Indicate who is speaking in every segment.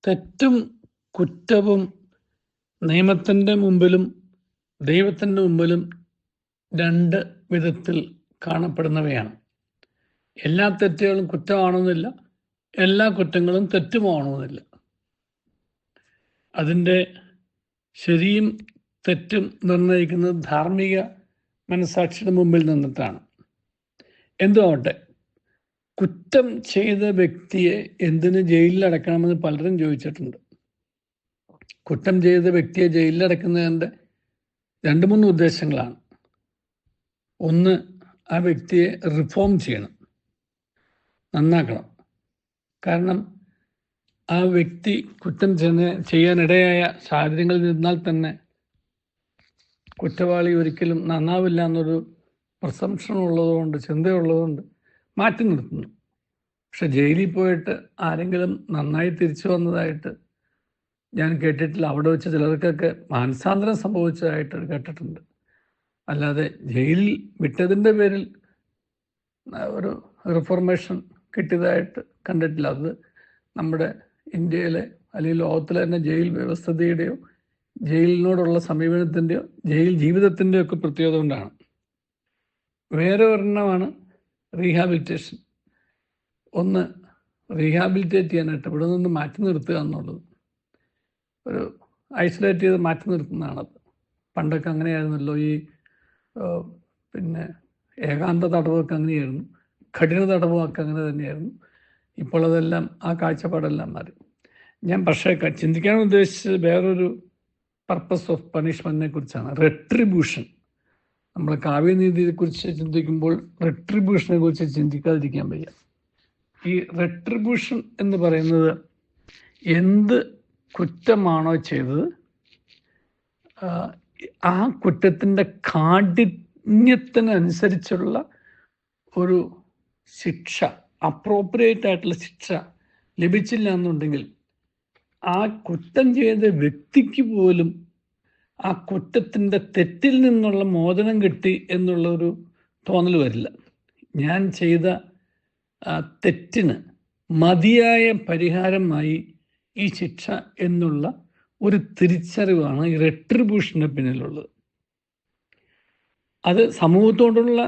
Speaker 1: തെറ്റും കുറ്റവും നിയമത്തിൻ്റെ മുമ്പിലും ദൈവത്തിൻ്റെ മുമ്പിലും രണ്ട് വിധത്തിൽ കാണപ്പെടുന്നവയാണ്. എല്ലാ തെറ്റുകളും കുറ്റമാണെന്നില്ല, എല്ലാ കുറ്റങ്ങളും തെറ്റുമാണെന്നില്ല. അതിൻ്റെ ശരിയും തെറ്റും നിർണ്ണയിക്കുന്നത് ധാർമ്മിക മനസാക്ഷിയുടെ മുമ്പിൽ നിന്നിട്ടാണ്. എന്തുമാവട്ടെ, കുറ്റം ചെയ്ത വ്യക്തിയെ എന്തിന് ജയിലിലടക്കണമെന്ന് പലരും ചോദിച്ചിട്ടുണ്ട്. കുറ്റം ചെയ്ത വ്യക്തിയെ ജയിലിലടക്കുന്നതിൻ്റെ 2-3 ഉദ്ദേശങ്ങളാണ്. ഒന്ന്, ആ വ്യക്തിയെ റിഫോം ചെയ്യണം, നന്നാക്കണം. കാരണം ആ വ്യക്തി കുറ്റം ചെയ്യാനിടയായ സാഹചര്യങ്ങളിൽ നിന്നാൽ തന്നെ കുറ്റവാളി ഒരിക്കലും നന്നാവില്ല എന്നൊരു പ്രസംഷൻ ഉള്ളതുകൊണ്ട്, ചിന്തയുള്ളതുകൊണ്ട് മാറ്റി നിർത്തുന്നു. പക്ഷെ ജയിലിൽ പോയിട്ട് ആരെങ്കിലും നന്നായി തിരിച്ചു വന്നതായിട്ട് ഞാൻ കേട്ടിട്ടില്ല. അവിടെ വെച്ച് ചിലർക്കൊക്കെ മാനസാന്തരം സംഭവിച്ചതായിട്ട് കേട്ടിട്ടുണ്ട്. അല്ലാതെ ജയിലിൽ വിട്ടതിൻ്റെ പേരിൽ ഒരു റിഫോർമേഷൻ കിട്ടിയതായിട്ട് കണ്ടിട്ടില്ല. അത് നമ്മുടെ ഇന്ത്യയിലെ അല്ലെങ്കിൽ ലോകത്തിലെ തന്നെ ജയിൽ വ്യവസ്ഥതയുടെയോ ജയിലിനോടുള്ള സമീപനത്തിൻ്റെയോ ജയിൽ ജീവിതത്തിൻ്റെയോ ഒക്കെ പ്രത്യേകത കൊണ്ടാണ്. വേറെ ഒരെണ്ണമാണ് റീഹാബിലിറ്റേഷൻ. ഒന്ന്, റീഹാബിലിറ്റേറ്റ് ചെയ്യാനായിട്ട് ഇവിടെ നിന്ന് മാറ്റി നിർത്തുക എന്നുള്ളത്, ഒരു ഐസൊലേറ്റ് ചെയ്ത് മാറ്റി നിർത്തുന്നതാണത്. പണ്ടൊക്കെ അങ്ങനെയായിരുന്നല്ലോ. ഈ പിന്നെ ഏകാന്ത തടവൊക്കെ അങ്ങനെയായിരുന്നു, കഠിന തടവൊക്കെ അങ്ങനെ തന്നെയായിരുന്നു. ഇപ്പോൾ അതെല്ലാം, ആ കാഴ്ചപ്പാടെല്ലാം മാറി. ഞാൻ പക്ഷേ ചിന്തിക്കാൻ ഉദ്ദേശിച്ചത് വേറൊരു പർപ്പസ് ഓഫ് പണിഷ്മെൻറ്റിനെ കുറിച്ചാണ്. റെട്രിബ്യൂഷൻ. നമ്മൾ കാവ്യനീതിയെക്കുറിച്ച് ചിന്തിക്കുമ്പോൾ റെട്രിബ്യൂഷനെ കുറിച്ച് ചിന്തിക്കാതിരിക്കാൻ വയ്യ. ഈ റെട്രിബ്യൂഷൻ എന്ന് പറയുന്നത് എന്ത് കുറ്റമാണോ ചെയ്തത് ആ കുറ്റത്തിൻ്റെ കാഠിന്യത്തിനനുസരിച്ചുള്ള ഒരു ശിക്ഷ, അപ്രോപ്രിയേറ്റ് ആയിട്ടുള്ള ശിക്ഷ ലഭിച്ചില്ല എന്നുണ്ടെങ്കിൽ ആ കുറ്റം ചെയ്ത വ്യക്തിക്ക് പോലും ആ കുറ്റത്തിൻ്റെ തെറ്റിൽ നിന്നുള്ള മോചനം കിട്ടി എന്നുള്ളൊരു തോന്നൽ വരില്ല. ഞാൻ ചെയ്ത തെറ്റിന് മതിയായ പരിഹാരമായി ഈ ശിക്ഷ എന്നുള്ള ഒരു തിരിച്ചറിവാണ് ഈ റെട്രിബ്യൂഷൻ്റെ പിന്നിലുള്ളത്. അത് സമൂഹത്തോടുള്ള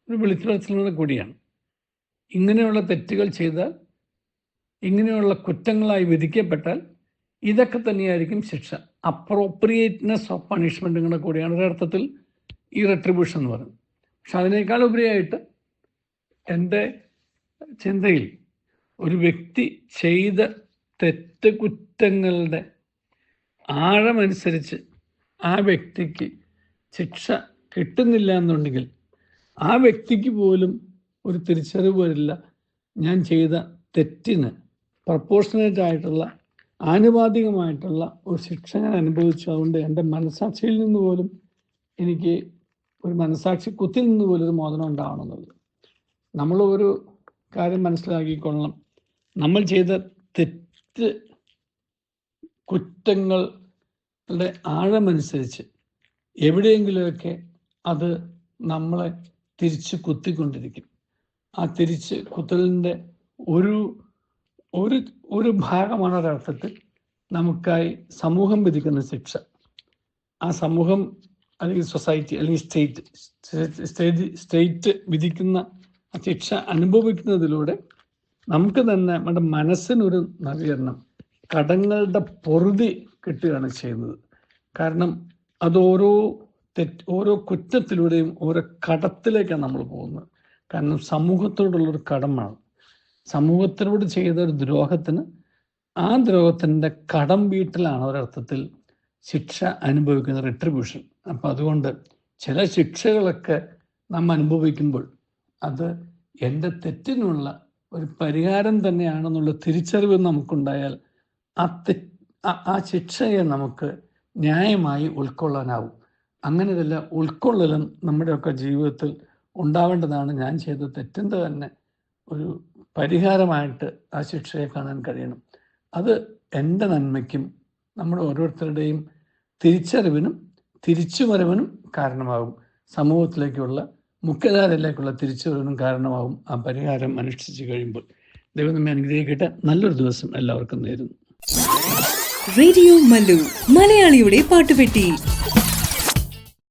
Speaker 1: ഒരു വിളിച്ചുപറച്ചിലുകൾ കൂടിയാണ്. ഇങ്ങനെയുള്ള തെറ്റുകൾ ചെയ്താൽ, ഇങ്ങനെയുള്ള കുറ്റങ്ങളായി വിധിക്കപ്പെട്ടാൽ ഇതൊക്കെ തന്നെയായിരിക്കും ശിക്ഷ. അപ്രോപ്രിയേറ്റ്നെസ് ഓഫ് പണിഷ്മെൻറ്റുകളെ കൂടിയാണ് ഒരർത്ഥത്തിൽ ഈ റെട്രിബ്യൂഷൻ എന്ന് പറയുന്നത്. പക്ഷെ അതിനേക്കാൾ ഉപരിയായിട്ട് എൻ്റെ ചിന്തയിൽ ഒരു വ്യക്തി ചെയ്ത തെറ്റ് കുറ്റങ്ങളുടെ ആഴമനുസരിച്ച് ആ വ്യക്തിക്ക് ശിക്ഷ കിട്ടുന്നില്ല എന്നുണ്ടെങ്കിൽ ആ വ്യക്തിക്ക് പോലും ഒരു തിരിച്ചറിവ് വരില്ല. ഞാൻ ചെയ്ത തെറ്റിന് പ്രപ്പോർഷനേറ്റ് ആയിട്ടുള്ള, ആനുപാതികമായിട്ടുള്ള ഒരു ശിക്ഷ ഞാൻ അനുഭവിച്ചു. അതുകൊണ്ട് എൻ്റെ മനസാക്ഷിയിൽ നിന്ന് പോലും എനിക്ക് ഒരു മനസാക്ഷി കുത്തിൽ നിന്ന് പോലും ഒരു മോചനം ഉണ്ടാവണമെന്നുള്ളത്. നമ്മൾ ഒരു കാര്യം മനസ്സിലാക്കിക്കൊള്ളണം. നമ്മൾ ചെയ്ത തെറ്റ് കുറ്റങ്ങളുടെ ആഴമനുസരിച്ച് എവിടെയെങ്കിലുമൊക്കെ അത് നമ്മളെ തിരിച്ച് കുത്തിക്കൊണ്ടിരിക്കും. ആ തിരിച്ച് കുത്തലിൻ്റെ ഒരു ഭാഗമാണ് ഒരർത്ഥത്തിൽ നമുക്കായി സമൂഹം വിധിക്കുന്ന ശിക്ഷ. ആ സമൂഹം അല്ലെങ്കിൽ സൊസൈറ്റി അല്ലെങ്കിൽ സ്റ്റേറ്റ് വിധിക്കുന്ന ശിക്ഷ അനുഭവിക്കുന്നതിലൂടെ നമുക്ക് തന്നെ നമ്മുടെ മനസ്സിനൊരു നവീകരണം, കടങ്ങളുടെ പൊറുതി കിട്ടുകയാണ് ചെയ്യുന്നത്. കാരണം അത് ഓരോ കുറ്റത്തിലൂടെയും ഓരോ കടത്തിലേക്കാണ് നമ്മൾ പോകുന്നത്. കാരണം സമൂഹത്തോടുള്ളൊരു കടമാണ്. സമൂഹത്തിനോട് ചെയ്ത ഒരു ദ്രോഹത്തിന് ആ ദ്രോഹത്തിൻ്റെ കടം വീട്ടിലാണ് ഒരർത്ഥത്തിൽ ശിക്ഷ അനുഭവിക്കുന്ന റെട്രിബ്യൂഷൻ. അപ്പം അതുകൊണ്ട് ചില ശിക്ഷകളൊക്കെ നാം അനുഭവിക്കുമ്പോൾ അത് എൻ്റെ തെറ്റിനുള്ള ഒരു പരിഹാരം തന്നെയാണെന്നുള്ള തിരിച്ചറിവ് നമുക്കുണ്ടായാൽ ആ ശിക്ഷയെ നമുക്ക് ന്യായമായി ഉൾക്കൊള്ളാനാവും. അങ്ങനെ വല്ല ഉൾക്കൊള്ളലും നമ്മുടെയൊക്കെ ജീവിതത്തിൽ ഉണ്ടാവേണ്ടതാണ്. ഞാൻ ചെയ്ത തെറ്റിൻ്റെ തന്നെ ഒരു പരിഹാരമായിട്ട് ആ ശിക്ഷയെ കാണാൻ കഴിയണം. അത് എൻ്റെ നന്മയ്ക്കും നമ്മുടെ ഓരോരുത്തരുടെയും തിരിച്ചറിവിനും തിരിച്ചുവരവിനും കാരണമാകും. സമൂഹത്തിലേക്കുള്ള മുഖ്യധാരയിലേക്കുള്ള തിരിച്ചുവരവിനും കാരണമാകും ആ പരിഹാരം അനുഷ്ഠിച്ച് കഴിയുമ്പോൾ. ദൈവം നമ്മെ അനുഗ്രഹിക്കട്ടെ. നല്ലൊരു ദിവസം എല്ലാവർക്കും നേരുന്നു.
Speaker 2: റേഡിയോ മല്ലു, മലയാളിയുടെ പാട്ടുപെട്ടി.